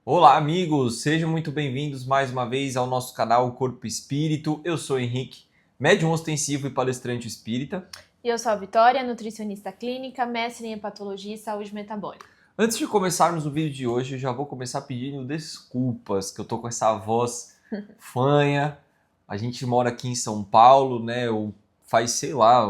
Olá, amigos! Sejam muito bem-vindos mais uma vez ao nosso canal Corpo e Espírito. Eu sou o Henrique, médium ostensivo e palestrante espírita. E eu sou a Vitória, nutricionista clínica, mestre em hepatologia e saúde metabólica. Antes de começarmos o vídeo de hoje, eu já vou começar pedindo desculpas, que eu tô com essa voz fanha. A gente mora aqui em São Paulo, né? Faz, sei lá,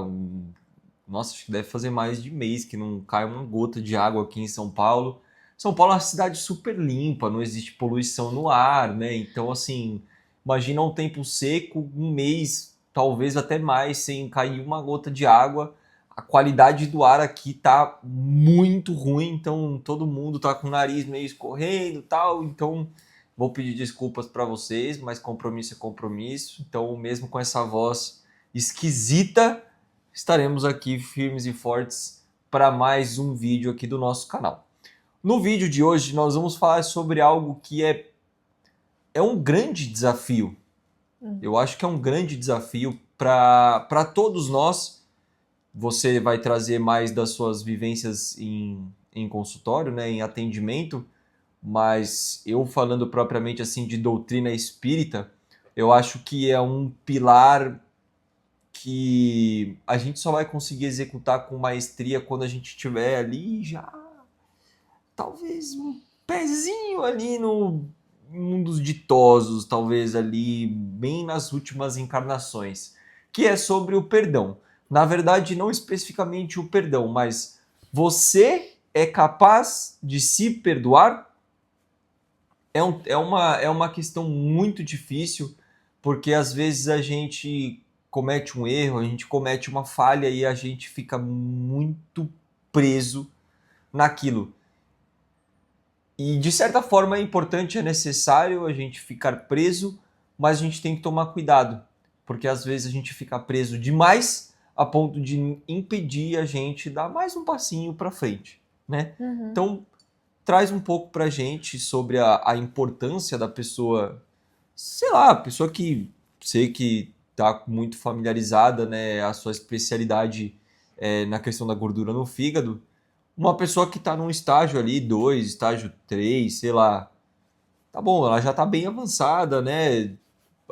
nossa, acho que deve fazer mais de mês que não cai uma gota de água aqui em São Paulo. São Paulo é uma cidade super limpa, não existe poluição no ar, né? Então, assim, imagina um tempo seco, um mês, talvez até mais, sem cair uma gota de água. A qualidade do ar aqui tá muito ruim, então todo mundo tá com o nariz meio escorrendo e tal. Então, vou pedir desculpas para vocês, mas compromisso é compromisso. Então, mesmo com essa voz esquisita, estaremos aqui firmes e fortes para mais um vídeo aqui do nosso canal. No vídeo de hoje nós vamos falar sobre algo que é um grande desafio. Eu acho que é um grande desafio para todos nós. Você vai trazer mais das suas vivências em consultório, né, em atendimento, mas eu falando propriamente assim de doutrina espírita, eu acho que é um pilar que a gente só vai conseguir executar com maestria quando a gente estiver ali já, talvez um pezinho ali no mundo ditosos, talvez ali bem nas últimas encarnações, que é sobre o perdão. Na verdade, não especificamente o perdão, mas você é capaz de se perdoar? É uma questão muito difícil, porque às vezes a gente comete um erro, a gente comete uma falha e a gente fica muito preso naquilo. E de certa forma é importante, é necessário a gente ficar preso, mas a gente tem que tomar cuidado, porque às vezes a gente fica preso demais a ponto de impedir a gente dar mais um passinho para frente, né? Uhum. Então, traz um pouco pra gente sobre a importância da pessoa, sei lá, a pessoa que sei que tá muito familiarizada, né, a sua especialidade na questão da gordura no fígado, uma pessoa que tá num estágio ali, 2, estágio 3, sei lá, tá bom, ela já tá bem avançada, né,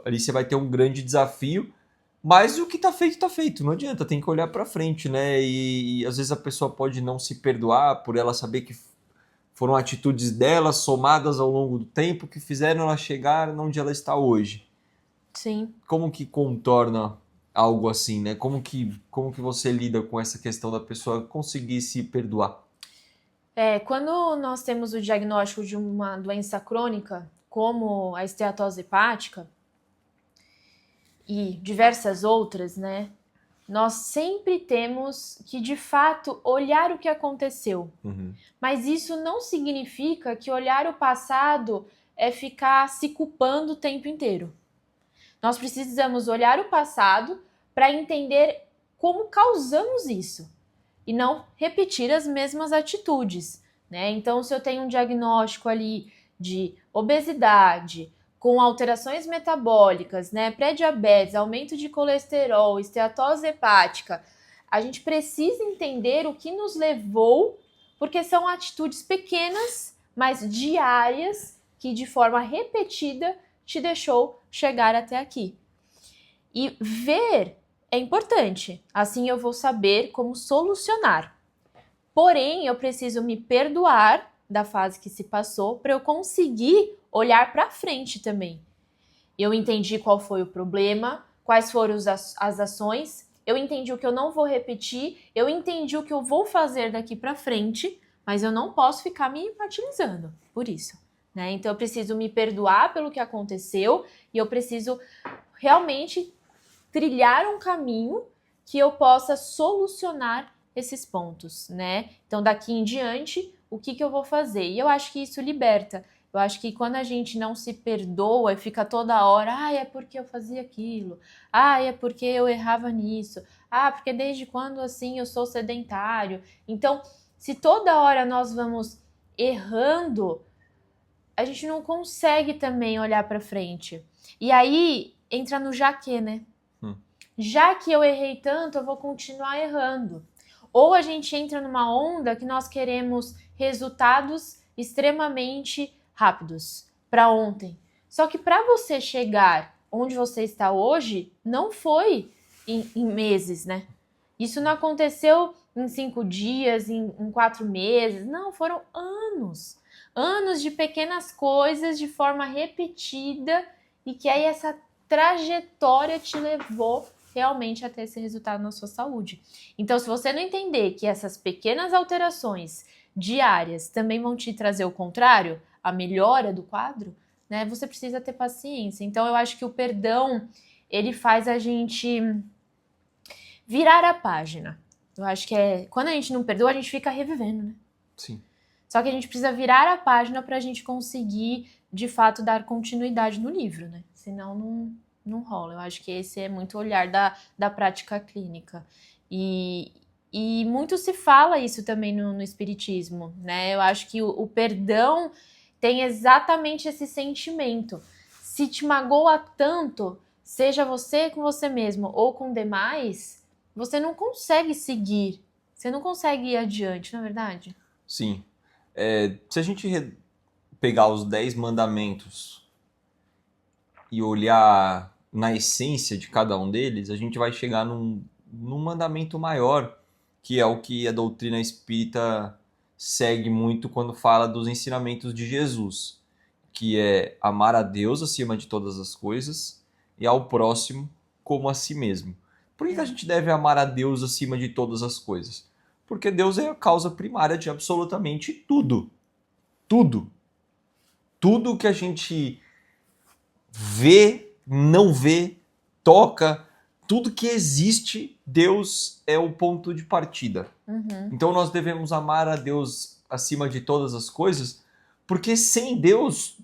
ali você vai ter um grande desafio, mas o que tá feito, não adianta, tem que olhar pra frente, né, e às vezes a pessoa pode não se perdoar por ela saber que foram atitudes dela somadas ao longo do tempo que fizeram ela chegar onde ela está hoje. Sim. Como que contorna algo assim, né? Como que você lida com essa questão da pessoa conseguir se perdoar? Quando nós temos o diagnóstico de uma doença crônica, como a esteatose hepática e diversas outras, né? Nós sempre temos que, de fato, olhar o que aconteceu. Mas isso não significa que olhar o passado é ficar se culpando o tempo inteiro. Nós precisamos olhar o passado para entender como causamos isso e não repetir as mesmas atitudes, né? Então, se eu tenho um diagnóstico ali de obesidade, com alterações metabólicas, né, pré-diabetes, aumento de colesterol, esteatose hepática, a gente precisa entender o que nos levou, porque são atitudes pequenas, mas diárias, que de forma repetida te deixou chegar até aqui. E ver é importante, assim eu vou saber como solucionar. Porém, eu preciso me perdoar da fase que se passou para eu conseguir olhar para frente também. Eu entendi qual foi o problema, quais foram as ações, eu entendi o que eu não vou repetir, eu entendi o que eu vou fazer daqui para frente, mas eu não posso ficar me martirizando por isso, né? Então eu preciso me perdoar pelo que aconteceu e eu preciso realmente trilhar um caminho que eu possa solucionar esses pontos, né? Então, daqui em diante, o que eu vou fazer? E eu acho que isso liberta. Eu acho que quando a gente não se perdoa e fica toda hora, é porque eu fazia aquilo, é porque eu errava nisso, porque desde quando assim eu sou sedentário. Então, se toda hora nós vamos errando, a gente não consegue também olhar para frente. E aí entra no já que, né? Já que eu errei tanto, eu vou continuar errando. Ou a gente entra numa onda que nós queremos resultados extremamente rápidos para ontem. Só que para você chegar onde você está hoje, não foi em meses, né? Isso não aconteceu em 5 dias, em 4 meses. Não, foram anos. Anos de pequenas coisas de forma repetida e que aí essa trajetória te levou realmente a ter esse resultado na sua saúde. Então, se você não entender que essas pequenas alterações diárias também vão te trazer o contrário, a melhora do quadro, né? Você precisa ter paciência. Então, eu acho que o perdão, ele faz a gente virar a página. Eu acho que quando a gente não perdoa, a gente fica revivendo, né? Sim. Só que a gente precisa virar a página para a gente conseguir, de fato, dar continuidade no livro, né? Senão não rola. Eu acho que esse é muito o olhar da prática clínica. E muito se fala isso também no Espiritismo, né? Eu acho que o perdão tem exatamente esse sentimento. Se te magoa tanto, seja você com você mesmo ou com demais, você não consegue seguir. Você não consegue ir adiante, não é verdade? Sim. Se a gente pegar os 10 mandamentos e olhar na essência de cada um deles, a gente vai chegar num mandamento maior, que é o que a doutrina espírita segue muito quando fala dos ensinamentos de Jesus, que é amar a Deus acima de todas as coisas e ao próximo como a si mesmo. Por que a gente deve amar a Deus acima de todas as coisas? Porque Deus é a causa primária de absolutamente tudo. Tudo. Tudo que a gente vê, não vê, toca, tudo que existe, Deus é o ponto de partida. Uhum. Então nós devemos amar a Deus acima de todas as coisas, porque sem Deus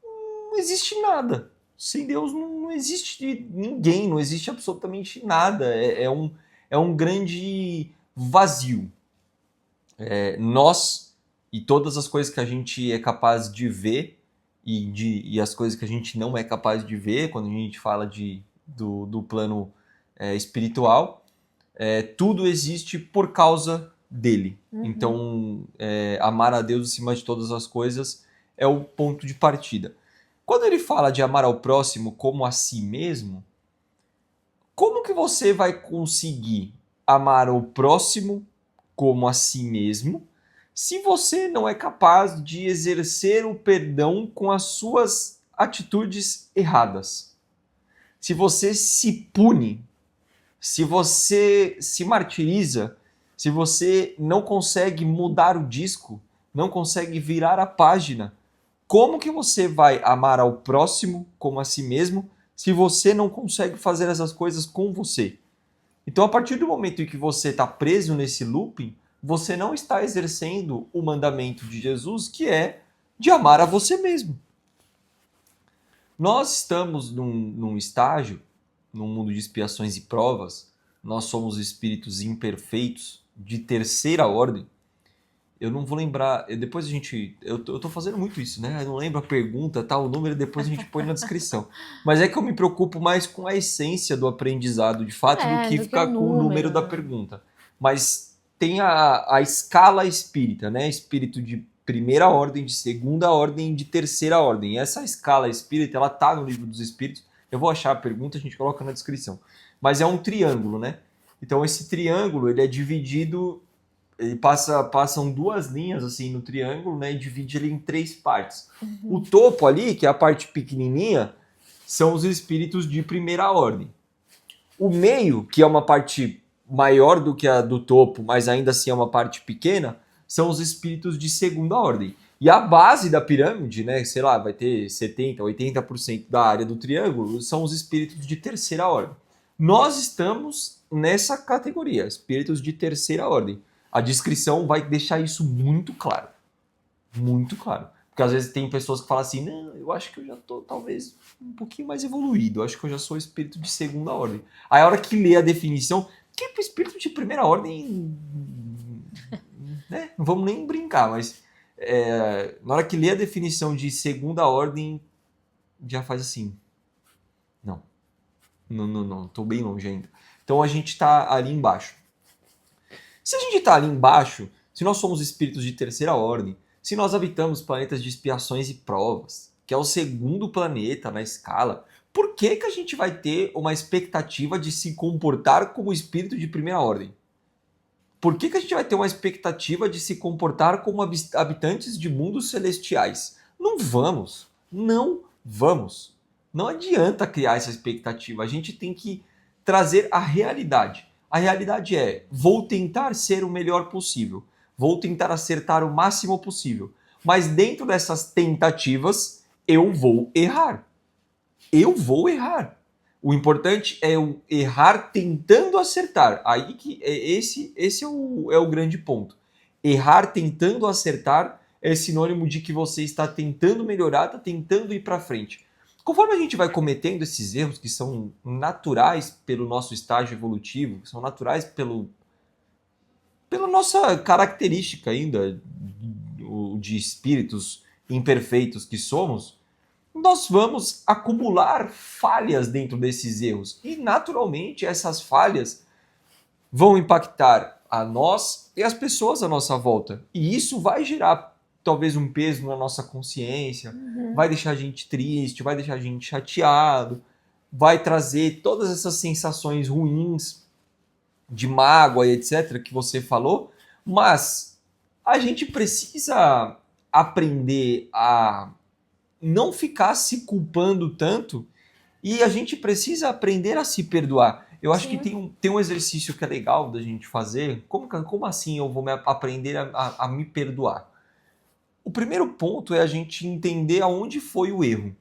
não existe nada. Sem Deus não existe ninguém, não existe absolutamente nada. É um grande vazio. Nós e todas as coisas que a gente é capaz de ver e as coisas que a gente não é capaz de ver, quando a gente fala do plano espiritual, tudo existe por causa dele. Uhum. Então, amar a Deus acima de todas as coisas é o ponto de partida. Quando ele fala de amar ao próximo como a si mesmo, como que você vai conseguir amar o próximo como a si mesmo se você não é capaz de exercer o perdão com as suas atitudes erradas? Se você se pune, se você se martiriza, se você não consegue mudar o disco, não consegue virar a página, como que você vai amar ao próximo como a si mesmo se você não consegue fazer essas coisas com você? Então, a partir do momento em que você está preso nesse looping, você não está exercendo o mandamento de Jesus, que é de amar a você mesmo. Nós estamos num estágio, num mundo de expiações e provas, nós somos espíritos imperfeitos de terceira ordem. Eu não vou lembrar, depois a gente, eu tô fazendo muito isso, né? Eu não lembro a pergunta, tá, o número, depois a gente põe na descrição. Mas é que eu me preocupo mais com a essência do aprendizado, de fato, do que ficar com o número da pergunta. Mas tem a escala espírita, né? Espírito de primeira ordem, de segunda ordem, de terceira ordem. E essa escala espírita, ela tá no livro dos espíritos. Eu vou achar a pergunta, a gente coloca na descrição. Mas é um triângulo, né? Então esse triângulo, ele é dividido, ele passam 2 linhas assim no triângulo, né, e divide ele em 3 partes. Uhum. O topo ali, que é a parte pequenininha, são os espíritos de primeira ordem. O meio, que é uma parte maior do que a do topo, mas ainda assim é uma parte pequena, são os espíritos de segunda ordem. E a base da pirâmide, né, sei lá, vai ter 70, 80% da área do triângulo, são os espíritos de terceira ordem. Nós estamos nessa categoria, espíritos de terceira ordem. A descrição vai deixar isso muito claro. Muito claro. Porque às vezes tem pessoas que falam assim, não, eu acho que eu já tô talvez um pouquinho mais evoluído, eu acho que eu já sou espírito de segunda ordem. Aí a hora que lê a definição, que é espírito de primeira ordem, né? Não vamos nem brincar, mas na hora que lê a definição de segunda ordem, já faz assim, não, tô bem longe ainda. Então a gente tá ali embaixo. Se a gente está ali embaixo, se nós somos espíritos de terceira ordem, Se nós habitamos planetas de expiações e provas, que é o segundo planeta na escala, por que que a gente vai ter uma expectativa de se comportar como espírito de primeira ordem? Por que que a gente vai ter uma expectativa de se comportar como habitantes de mundos celestiais? Não vamos. Não vamos. Não adianta criar essa expectativa. A gente tem que trazer a realidade. A realidade é: vou tentar ser o melhor possível. Vou tentar acertar o máximo possível. Mas dentro dessas tentativas, eu vou errar. Eu vou errar. O importante é eu errar tentando acertar. Aí que esse é o grande ponto. Errar tentando acertar é sinônimo de que você está tentando melhorar, está tentando ir para frente. Conforme a gente vai cometendo esses erros que são naturais pelo nosso estágio evolutivo, que são naturais pela nossa característica ainda de espíritos imperfeitos que somos, nós vamos acumular falhas dentro desses erros. E, naturalmente, essas falhas vão impactar a nós e as pessoas à nossa volta. E isso vai gerar, talvez, um peso na nossa consciência, vai deixar a gente triste, vai deixar a gente chateado, vai trazer todas essas sensações ruins de mágoa e etc. que você falou. Mas a gente precisa aprender a não ficar se culpando tanto e a gente precisa aprender a se perdoar. Eu acho que tem um exercício que é legal da gente fazer. Como assim eu vou aprender a me perdoar? O primeiro ponto é a gente entender aonde foi o erro.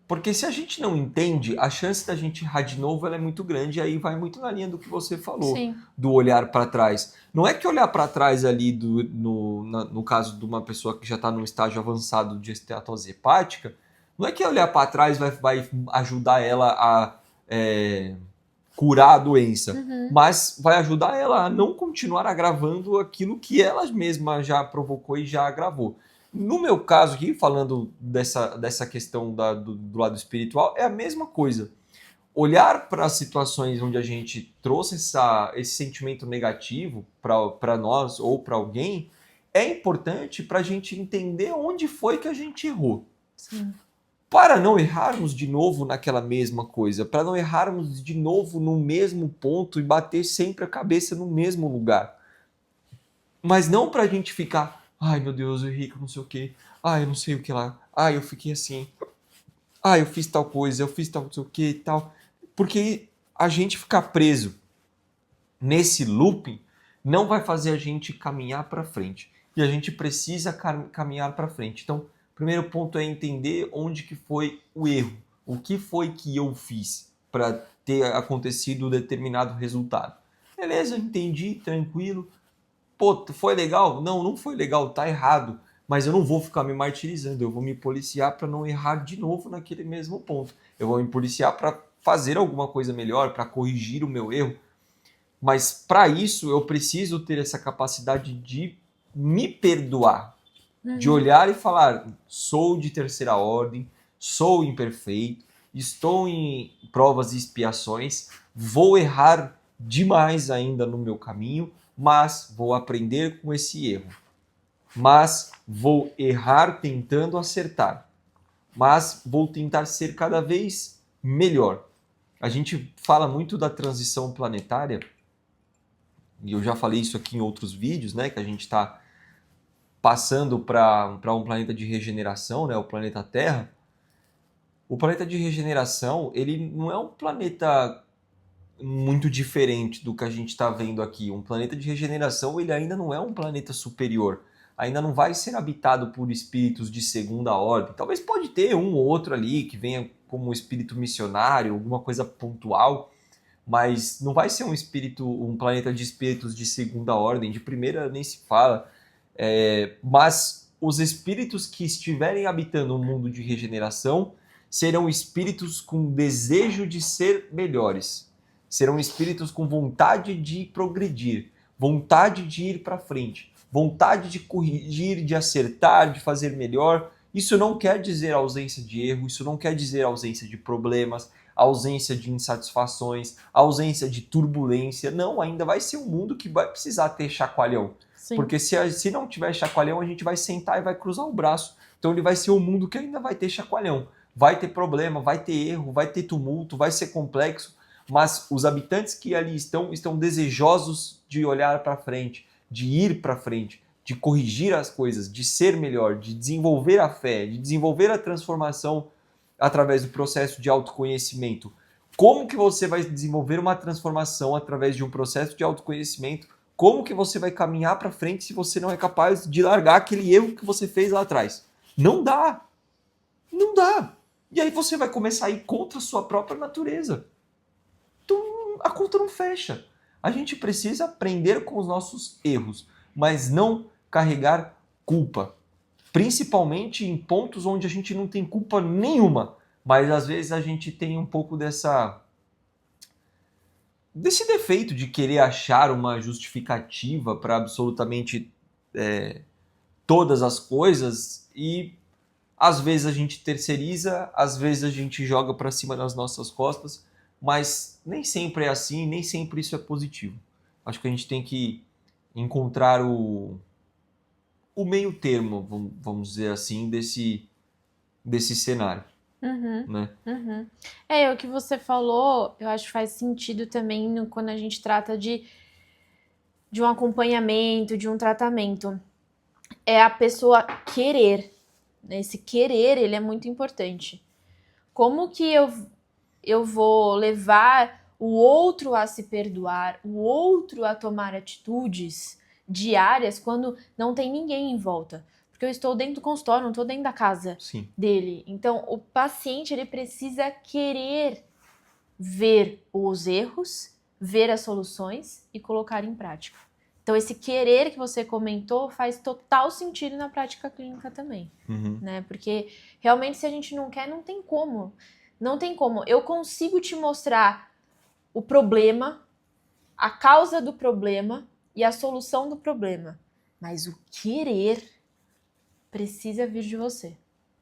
Porque se a gente não entende, a chance da gente errar de novo ela é muito grande, e aí vai muito na linha do que você falou, do olhar para trás. Não é que olhar para trás ali, no caso de uma pessoa que já está num estágio avançado de esteatose hepática, não é que olhar para trás vai ajudar ela a curar a doença, mas vai ajudar ela a não continuar agravando aquilo que ela mesma já provocou e já agravou. No meu caso aqui, falando dessa questão do lado espiritual, é a mesma coisa. Olhar para as situações onde a gente trouxe esse sentimento negativo para nós ou para alguém é importante para a gente entender onde foi que a gente errou. Sim. Para não errarmos de novo naquela mesma coisa, para não errarmos de novo no mesmo ponto e bater sempre a cabeça no mesmo lugar. Mas não para a gente ficar: ai meu Deus, eu errei, não sei o que. Ai, eu não sei o que lá. Ai, eu fiquei assim. Ai, eu fiz tal coisa, eu fiz tal não sei o que e tal. Porque a gente ficar preso nesse looping não vai fazer a gente caminhar para frente. E a gente precisa caminhar para frente. Então, o primeiro ponto é entender onde que foi o erro. O que foi que eu fiz para ter acontecido determinado resultado. Beleza, entendi, tranquilo. Pô, foi legal? Não, não foi legal, tá errado. Mas eu não vou ficar me martirizando, eu vou me policiar para não errar de novo naquele mesmo ponto. Eu vou me policiar para fazer alguma coisa melhor, para corrigir o meu erro. Mas para isso eu preciso ter essa capacidade de me perdoar. De olhar e falar: sou de terceira ordem, sou imperfeito, estou em provas e expiações, vou errar demais ainda no meu caminho, mas vou aprender com esse erro. Mas vou errar tentando acertar. Mas vou tentar ser cada vez melhor. A gente fala muito da transição planetária, e eu já falei isso aqui em outros vídeos, né? Que a gente está passando para um planeta de regeneração, né? O planeta Terra. O planeta de regeneração, ele não é um planeta muito diferente do que a gente está vendo aqui. Um planeta de regeneração, ele ainda não é um planeta superior. Ainda não vai ser habitado por espíritos de segunda ordem. Talvez pode ter um ou outro ali que venha como um espírito missionário, alguma coisa pontual, mas não vai ser um planeta de espíritos de segunda ordem, de primeira nem se fala. Mas os espíritos que estiverem habitando o mundo de regeneração serão espíritos com desejo de ser melhores. Serão espíritos com vontade de progredir, vontade de ir para frente, vontade de corrigir, de acertar, de fazer melhor. Isso não quer dizer ausência de erro, isso não quer dizer ausência de problemas, ausência de insatisfações, ausência de turbulência. Não, ainda vai ser um mundo que vai precisar ter chacoalhão. Sim. Porque se não tiver chacoalhão, a gente vai sentar e vai cruzar o braço. Então ele vai ser um mundo que ainda vai ter chacoalhão. Vai ter problema, vai ter erro, vai ter tumulto, vai ser complexo. Mas os habitantes que ali estão desejosos de olhar para frente, de ir para frente, de corrigir as coisas, de ser melhor, de desenvolver a fé, de desenvolver a transformação através do processo de autoconhecimento. Como que você vai desenvolver uma transformação através de um processo de autoconhecimento? Como que você vai caminhar para frente se você não é capaz de largar aquele erro que você fez lá atrás? Não dá. Não dá. E aí você vai começar a ir contra a sua própria natureza. Então a conta não fecha. A gente precisa aprender com os nossos erros, mas não carregar culpa. Principalmente em pontos onde a gente não tem culpa nenhuma. Mas às vezes a gente tem um pouco desse defeito de querer achar uma justificativa para absolutamente todas as coisas e às vezes a gente terceiriza, às vezes a gente joga para cima das nossas costas, mas nem sempre é assim, nem sempre isso é positivo. Acho que a gente tem que encontrar o meio termo, vamos dizer assim, desse cenário. Né? O que você falou, eu acho que faz sentido também quando a gente trata de um acompanhamento, de um tratamento. É a pessoa querer. Esse querer, ele é muito importante. Como que eu vou levar o outro a se perdoar, o outro a tomar atitudes diárias quando não tem ninguém em volta? Porque eu estou dentro do consultório, não estou dentro da casa dele. Então, o paciente, ele precisa querer ver os erros, ver as soluções e colocar em prática. Então, esse querer que você comentou faz total sentido na prática clínica também, né? Porque realmente se a gente não quer, não tem como. Não tem como. Eu consigo te mostrar o problema, a causa do problema e a solução do problema. Mas o querer precisa vir de você.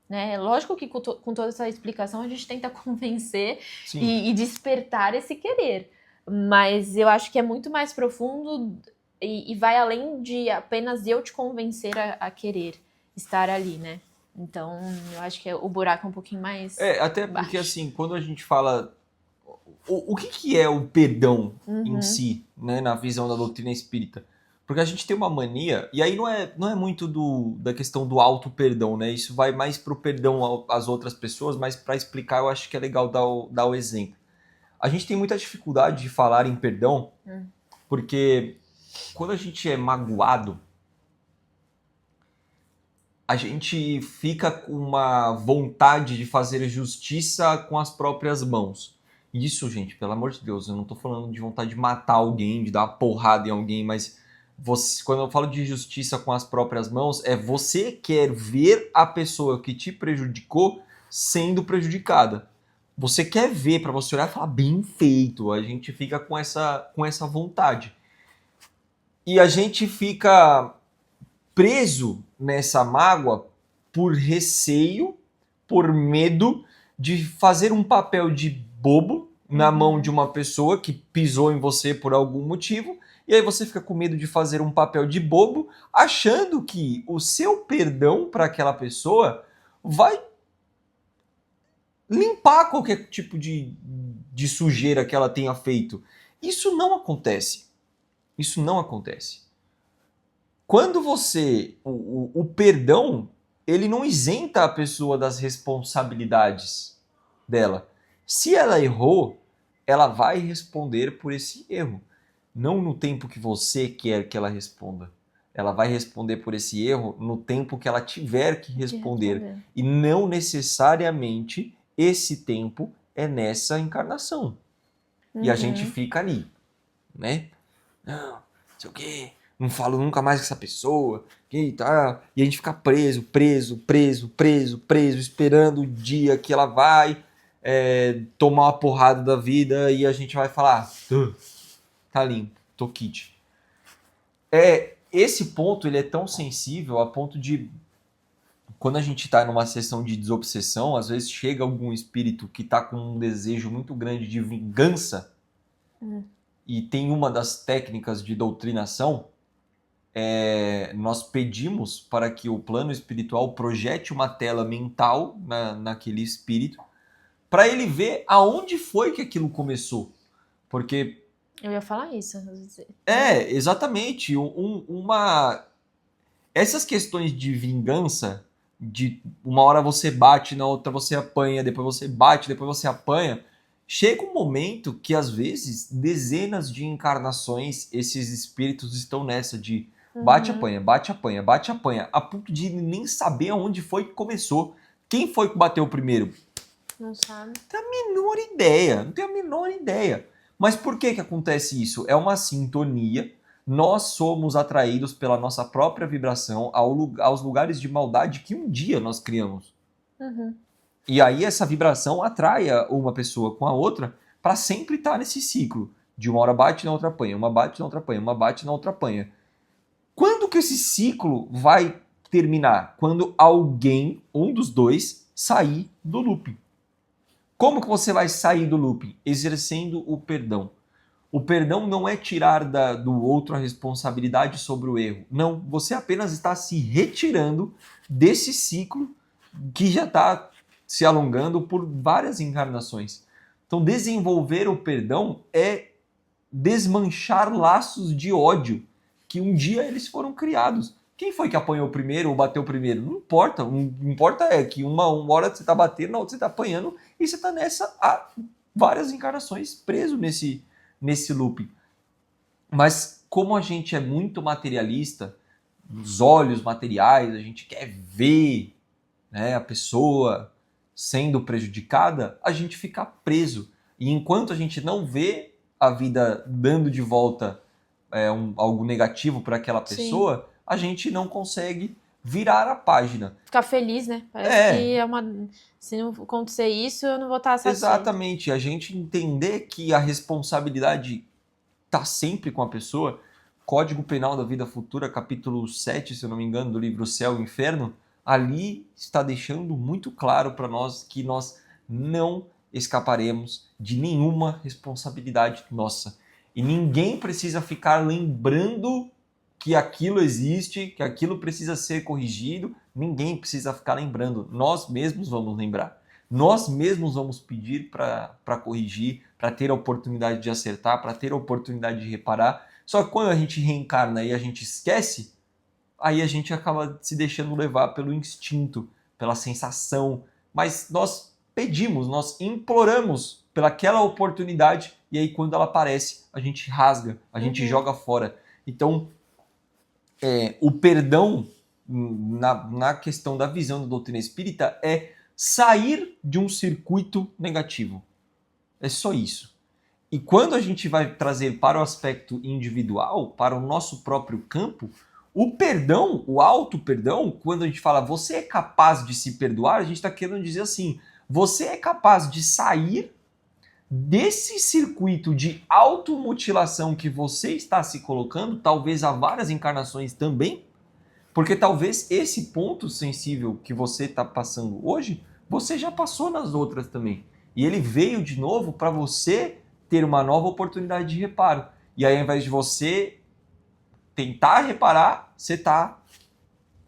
Né? Lógico que com toda essa explicação a gente tenta convencer e despertar esse querer. Mas eu acho que é muito mais profundo e vai além de apenas eu te convencer a querer estar ali, né? Então, eu acho que o buraco é um pouquinho mais até baixo. Porque assim, quando a gente fala... O que é o perdão em si, né, na visão da doutrina espírita? Porque a gente tem uma mania, e aí não é muito da questão do auto-perdão, né? Isso vai mais pro perdão às outras pessoas, mas para explicar eu acho que é legal dar o exemplo. A gente tem muita dificuldade de falar em perdão, porque quando a gente é magoado, a gente fica com uma vontade de fazer justiça com as próprias mãos. Isso, gente, pelo amor de Deus, eu não tô falando de vontade de matar alguém, de dar uma porrada em alguém, mas quando eu falo de justiça com as próprias mãos, você quer ver a pessoa que te prejudicou sendo prejudicada. Você quer ver, para você olhar e falar, bem feito. A gente fica com essa vontade. E a gente fica preso nessa mágoa por receio, por medo de fazer um papel de bobo na mão de uma pessoa que pisou em você por algum motivo, e aí você fica com medo de fazer um papel de bobo, achando que o seu perdão para aquela pessoa vai limpar qualquer tipo de sujeira que ela tenha feito. Isso não acontece. Isso não acontece. Quando o perdão, ele não isenta a pessoa das responsabilidades dela. Se ela errou, ela vai responder por esse erro. Não no tempo que você quer que ela responda. Ela vai responder por esse erro no tempo que ela tiver que responder. E não necessariamente esse tempo é nessa encarnação. E a gente fica ali, né? Não sei o quê. Não falo nunca mais com essa pessoa, e a gente fica preso, esperando o dia que ela vai tomar uma porrada da vida e a gente vai falar, tá limpo, tô kit. Esse ponto ele é tão sensível a ponto de, quando a gente tá numa sessão de desobsessão, às vezes chega algum espírito que tá com um desejo muito grande de vingança, e tem uma das técnicas de doutrinação, nós pedimos para que o plano espiritual projete uma tela mental naquele espírito, para ele ver aonde foi que aquilo começou. Porque... Eu ia falar isso. Exatamente. Essas questões de vingança, de uma hora você bate, na outra você apanha, depois você bate, depois você apanha, chega um momento que, às vezes, dezenas de encarnações, esses espíritos estão nessa de bate, apanha, bate, apanha, bate, apanha, a ponto de nem saber aonde foi que começou. Quem foi que bateu primeiro? Não sabe. Não tem a menor ideia, não tem a menor ideia. Mas por que acontece isso? É uma sintonia. Nós somos atraídos pela nossa própria vibração aos lugares de maldade que um dia nós criamos. E aí essa vibração atrai uma pessoa com a outra para sempre estar nesse ciclo. De uma hora bate, na outra apanha, uma bate, na outra apanha, uma bate, na outra apanha. Quando que esse ciclo vai terminar? Quando alguém, um dos dois, sair do looping. Como que você vai sair do looping? Exercendo o perdão. O perdão não é tirar do outro a responsabilidade sobre o erro. Não, você apenas está se retirando desse ciclo que já está se alongando por várias encarnações. Então, desenvolver o perdão é desmanchar laços de ódio que um dia eles foram criados. Quem foi que apanhou primeiro ou bateu primeiro? Não importa. O que importa é que uma hora você está batendo, na outra você está apanhando e você está nessa há várias encarnações preso nesse loop. Mas como a gente é muito materialista, os olhos materiais, a gente quer ver, né, a pessoa sendo prejudicada, a gente fica preso. E enquanto a gente não vê a vida dando de volta algo negativo para aquela pessoa, sim, a gente não consegue virar a página. Ficar feliz, né? Parece que se não acontecer isso, eu não vou estar satisfeito. Exatamente. A gente entender que a responsabilidade está sempre com a pessoa. Código Penal da Vida Futura, capítulo 7, se eu não me engano, do livro Céu e Inferno, ali está deixando muito claro para nós que nós não escaparemos de nenhuma responsabilidade nossa. E ninguém precisa ficar lembrando que aquilo existe, que aquilo precisa ser corrigido. Ninguém precisa ficar lembrando. Nós mesmos vamos lembrar. Nós mesmos vamos pedir para corrigir, para ter a oportunidade de acertar, para ter a oportunidade de reparar. Só que quando a gente reencarna e a gente esquece, aí a gente acaba se deixando levar pelo instinto, pela sensação. Mas nós pedimos, nós imploramos pelaquela oportunidade e aí quando ela aparece, a gente rasga, a gente joga fora. Então, o perdão na questão da visão da doutrina espírita é sair de um circuito negativo. É só isso. E quando a gente vai trazer para o aspecto individual, para o nosso próprio campo, o perdão, o auto-perdão, quando a gente fala você é capaz de se perdoar, a gente está querendo dizer assim, você é capaz de sair desse circuito de automutilação que você está se colocando, talvez há várias encarnações também, porque talvez esse ponto sensível que você está passando hoje, você já passou nas outras também. E ele veio de novo para você ter uma nova oportunidade de reparo. E aí, ao invés de você tentar reparar, você está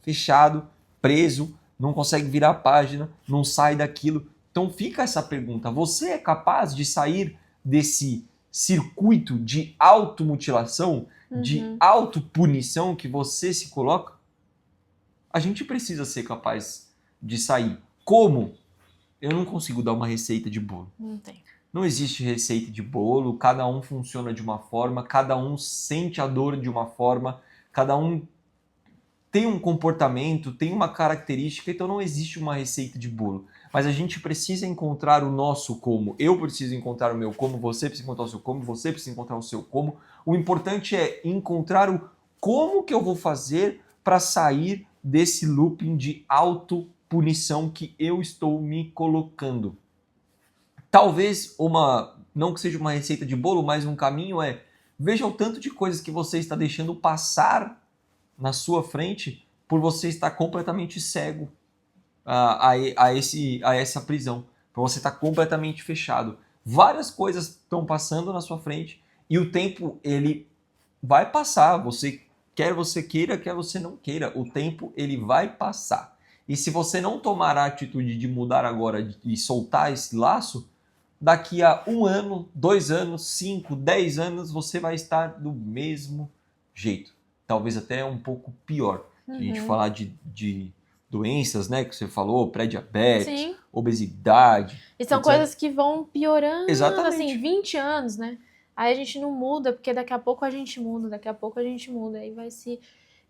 fechado, preso, não consegue virar a página, não sai daquilo. Então fica essa pergunta, você é capaz de sair desse circuito de automutilação, de autopunição que você se coloca? A gente precisa ser capaz de sair. Como? Eu não consigo dar uma receita de bolo. Não tem. Não existe receita de bolo, cada um funciona de uma forma, cada um sente a dor de uma forma, cada um tem um comportamento, tem uma característica, então não existe uma receita de bolo. Mas a gente precisa encontrar o nosso como. Eu preciso encontrar o meu como, você precisa encontrar o seu como, você precisa encontrar o seu como. O importante é encontrar o como que eu vou fazer para sair desse looping de autopunição que eu estou me colocando. Talvez não que seja uma receita de bolo, mas um caminho é, veja o tanto de coisas que você está deixando passar na sua frente por você estar completamente cego a essa prisão, por você estar completamente fechado. Várias coisas estão passando na sua frente e o tempo ele vai passar, você quer você queira, quer você não queira, o tempo ele vai passar. E se você não tomar a atitude de mudar agora e soltar esse laço, daqui a 1 ano, 2 anos, 5, 10 anos, você vai estar do mesmo jeito. Talvez até um pouco pior. Se a gente falar de doenças, né, que você falou, pré-diabetes, Sim. obesidade. E são etc. coisas que vão piorando, Exatamente. assim, 20 anos, né? Aí a gente não muda, porque daqui a pouco a gente muda, daqui a pouco a gente muda, aí vai se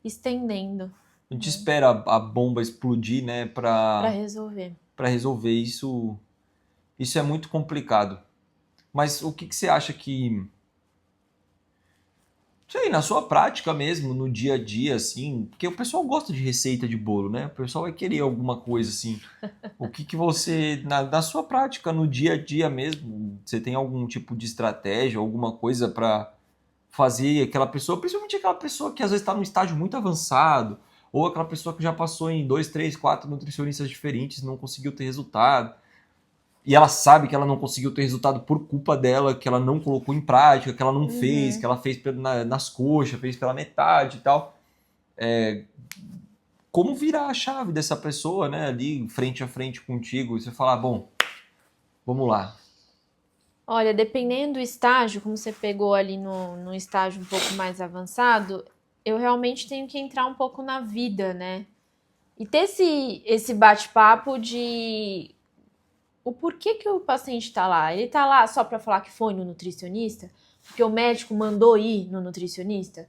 estendendo. A gente espera a bomba explodir, né, Pra resolver. para resolver isso. Isso é muito complicado. Mas o que você acha que, sei, na sua prática mesmo, no dia a dia, assim, porque o pessoal gosta de receita de bolo, né? O pessoal vai querer alguma coisa assim. O que você, na sua prática, no dia a dia mesmo, você tem algum tipo de estratégia, alguma coisa para fazer aquela pessoa, principalmente aquela pessoa que às vezes está num estágio muito avançado, ou aquela pessoa que já passou em 2, 3, 4 nutricionistas diferentes, não conseguiu ter resultado. E ela sabe que ela não conseguiu ter resultado por culpa dela, que ela não colocou em prática, que ela não fez, que ela fez nas coxas, fez pela metade e tal. Como virar a chave dessa pessoa, né, ali frente a frente contigo, e você falar, bom, vamos lá. Olha, dependendo do estágio, como você pegou ali no estágio um pouco mais avançado, eu realmente tenho que entrar um pouco na vida, né? E ter esse bate-papo de o porquê que o paciente tá lá. Ele tá lá só para falar que foi no nutricionista? Porque o médico mandou ir no nutricionista?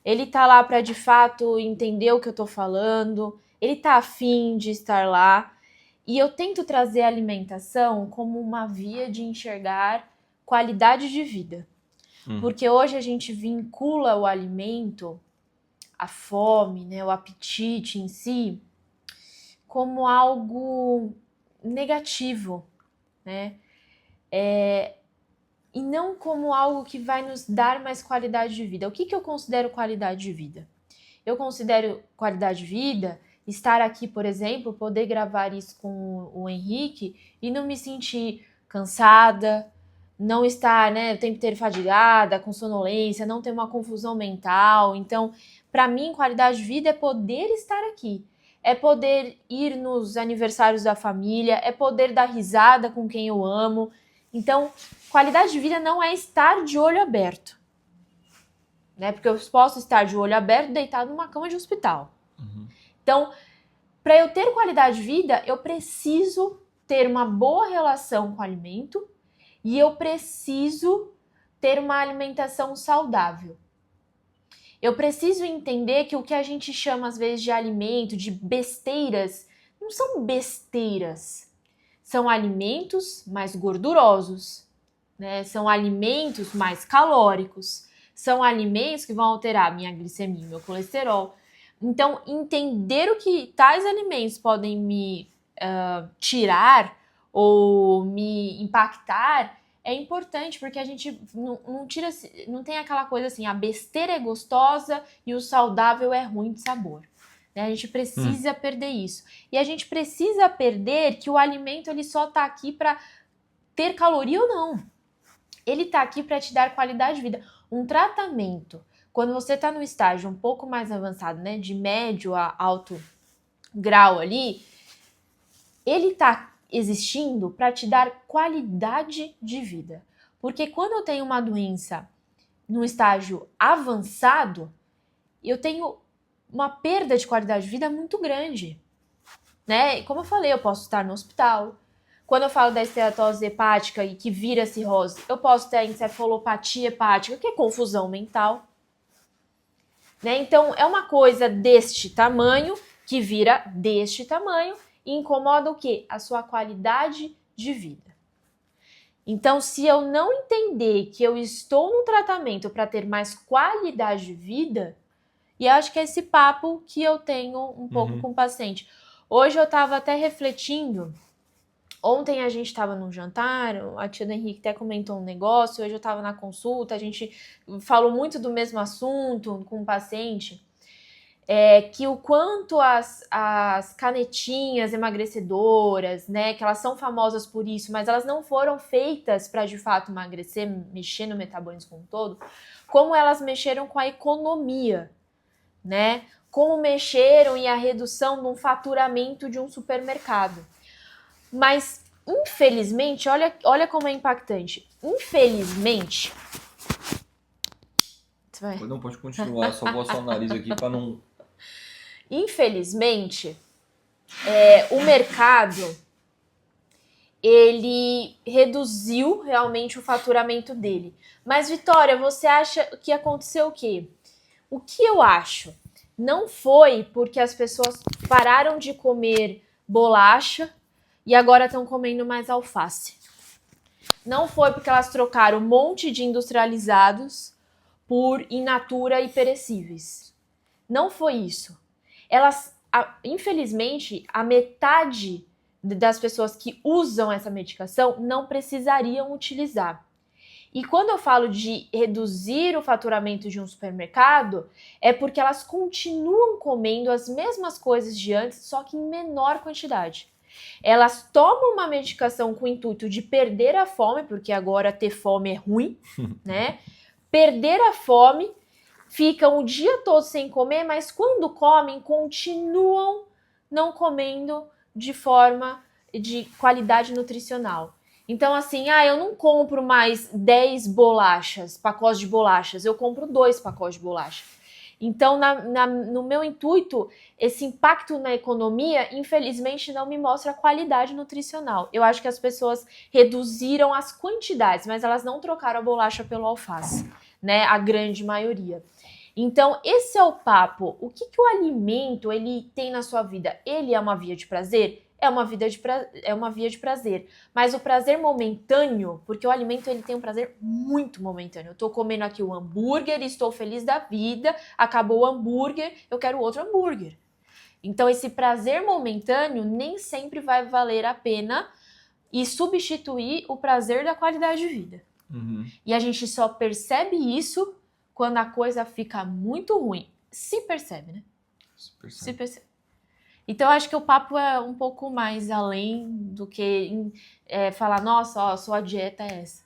Ele tá lá para de fato entender o que eu tô falando? Ele tá afim de estar lá? E eu tento trazer a alimentação como uma via de enxergar qualidade de vida. Porque hoje a gente vincula o alimento, a fome, né, o apetite em si, como algo negativo, né? E não como algo que vai nos dar mais qualidade de vida. O que eu considero qualidade de vida? Eu considero qualidade de vida estar aqui, por exemplo, poder gravar isso com o Henrique e não me sentir cansada, não estar, né, o tempo inteiro fadigada, com sonolência, não ter uma confusão mental. Então, para mim, qualidade de vida é poder estar aqui. É poder ir nos aniversários da família, é poder dar risada com quem eu amo. Então, qualidade de vida não é estar de olho aberto. Né? Porque eu posso estar de olho aberto deitado numa cama de hospital. Então, para eu ter qualidade de vida, eu preciso ter uma boa relação com o alimento e eu preciso ter uma alimentação saudável. Eu preciso entender que o que a gente chama às vezes de alimento, de besteiras, não são besteiras. São alimentos mais gordurosos, né? São alimentos mais calóricos. São alimentos que vão alterar minha glicemia, meu colesterol. Então, entender o que tais alimentos podem me tirar ou me impactar é importante, porque a gente não tem aquela coisa assim, a besteira é gostosa e o saudável é ruim de sabor. Né? A gente precisa perder isso. E a gente precisa perder que o alimento ele só está aqui para ter caloria ou não. Ele está aqui para te dar qualidade de vida. Um tratamento, quando você está no estágio um pouco mais avançado, né, de médio a alto grau ali, ele está existindo para te dar qualidade de vida. Porque quando eu tenho uma doença no estágio avançado, eu tenho uma perda de qualidade de vida muito grande. Né? E como eu falei, eu posso estar no hospital. Quando eu falo da esteatose hepática e que vira cirrose, eu posso ter a encefalopatia hepática, que é confusão mental. Né? Então, é uma coisa deste tamanho que vira deste tamanho e incomoda o quê? A sua qualidade de vida. Então, se eu não entender que eu estou no tratamento para ter mais qualidade de vida, e acho que é esse papo que eu tenho um pouco com o paciente. Hoje eu estava até refletindo. Ontem a gente estava num jantar, a tia do Henrique até comentou um negócio, hoje eu estava na consulta, a gente falou muito do mesmo assunto com o paciente, que o quanto as canetinhas emagrecedoras, né, que elas são famosas por isso, mas elas não foram feitas para de fato emagrecer, mexer no metabolismo como um todo, como elas mexeram com a economia. né? Como mexeram e a redução no faturamento de um supermercado. Mas, infelizmente, olha como é impactante. Infelizmente... Não, pode continuar, só vou assar o nariz aqui para não... Infelizmente, o mercado, ele reduziu realmente o faturamento dele. Mas, Vitória, você acha que aconteceu o quê? O que eu acho? Não foi porque as pessoas pararam de comer bolacha e agora estão comendo mais alface. Não foi porque elas trocaram um monte de industrializados por in natura e perecíveis. Não foi isso. Infelizmente, a metade das pessoas que usam essa medicação não precisariam utilizar. E quando eu falo de reduzir o faturamento de um supermercado, é porque elas continuam comendo as mesmas coisas de antes, só que em menor quantidade. Elas tomam uma medicação com o intuito de perder a fome, porque agora ter fome é ruim, né? Perder a fome, ficam o dia todo sem comer, mas quando comem, continuam não comendo de forma de qualidade nutricional. Então, assim, eu não compro mais 10 bolachas, pacotes de bolachas, eu compro 2 pacotes de bolacha. Então, no meu intuito, esse impacto na economia, infelizmente, não me mostra a qualidade nutricional. Eu acho que as pessoas reduziram as quantidades, mas elas não trocaram a bolacha pelo alface, né? A grande maioria. Então, esse é o papo. O que o alimento ele tem na sua vida? Ele é uma via de prazer? É uma via de prazer. Mas o prazer momentâneo, porque o alimento ele tem um prazer muito momentâneo. Eu tô comendo aqui um hambúrguer, estou feliz da vida, acabou o hambúrguer, eu quero outro hambúrguer. Então, esse prazer momentâneo nem sempre vai valer a pena e substituir o prazer da qualidade de vida. Uhum. E a gente só percebe isso quando a coisa fica muito ruim. Se percebe, né? Se percebe. Então, eu acho que o papo é um pouco mais além do que falar, nossa, ó, sua dieta é essa.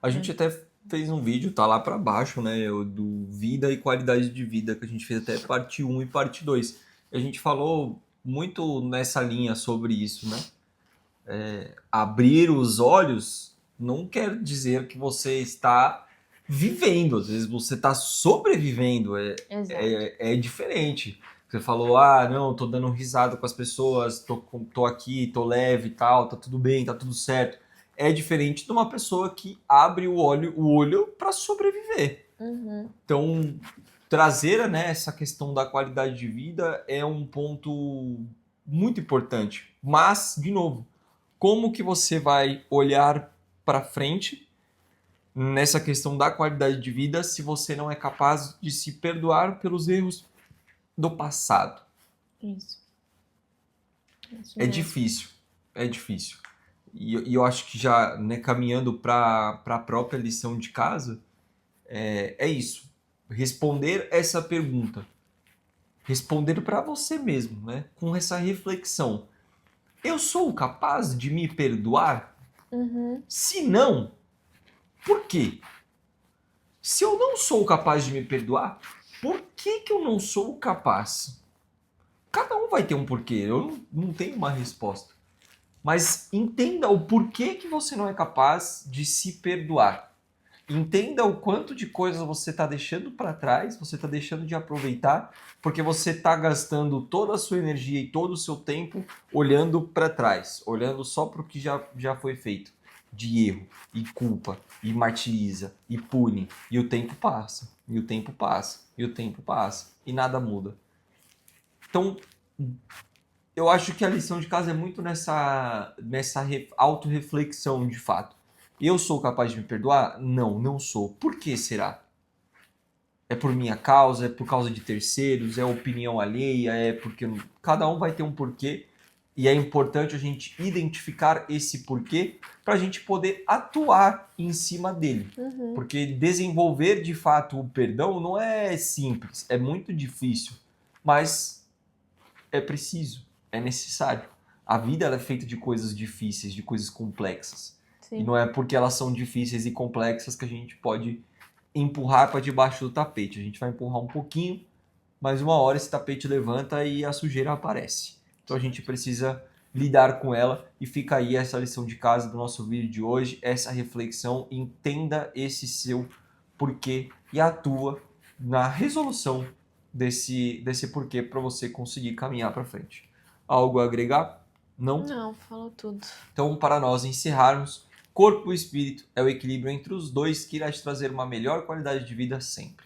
A gente até fez um vídeo, tá lá pra baixo, né, do vida e qualidade de vida, que a gente fez até parte 1 e parte 2. A gente falou muito nessa linha sobre isso, né? Abrir os olhos não quer dizer que você está vivendo, às vezes você está sobrevivendo, é diferente. Você falou, não, tô dando risada com as pessoas, tô aqui, tô leve e tal, tá tudo bem, tá tudo certo. É diferente de uma pessoa que abre o olho para sobreviver. Uhum. Então, trazer, né, essa questão da qualidade de vida é um ponto muito importante. Mas, de novo, como que você vai olhar para frente nessa questão da qualidade de vida se você não é capaz de se perdoar pelos erros do passado? Isso É difícil, é difícil. E eu acho que já, né, caminhando para a própria lição de casa, é isso. Responder essa pergunta. Responder para você mesmo, né? Com essa reflexão. Eu sou capaz de me perdoar? Uhum. Se não, por quê? Se eu não sou capaz de me perdoar, por que eu não sou capaz? Cada um vai ter um porquê, eu não tenho uma resposta. Mas entenda o porquê que você não é capaz de se perdoar. Entenda o quanto de coisas você está deixando para trás, você está deixando de aproveitar, porque você está gastando toda a sua energia e todo o seu tempo olhando para trás, olhando só para o que já foi feito, de erro, e culpa, e martiriza, e pune, e o tempo passa, e o tempo passa, e o tempo passa, e nada muda. Então, eu acho que a lição de casa é muito nessa autorreflexão de fato. Eu sou capaz de me perdoar? Não, não sou. Por que será? É por minha causa? É por causa de terceiros? É opinião alheia? É porque... Cada um vai ter um porquê e é importante a gente identificar esse porquê para a gente poder atuar em cima dele. Uhum. Porque desenvolver de fato o perdão não é simples, é muito difícil, mas é preciso, é necessário. A vida ela é feita de coisas difíceis, de coisas complexas. Sim. E não é porque elas são difíceis e complexas que a gente pode empurrar para debaixo do tapete. A gente vai empurrar um pouquinho mas uma hora esse tapete levanta e a sujeira aparece. Então a gente precisa lidar com ela e fica aí essa lição de casa do nosso vídeo de hoje, essa reflexão, entenda esse seu porquê e atua na resolução desse porquê para você conseguir caminhar para frente. Algo a agregar? Não? Não, falou tudo. Então, para nós encerrarmos, corpo e espírito é o equilíbrio entre os dois que irá te trazer uma melhor qualidade de vida sempre.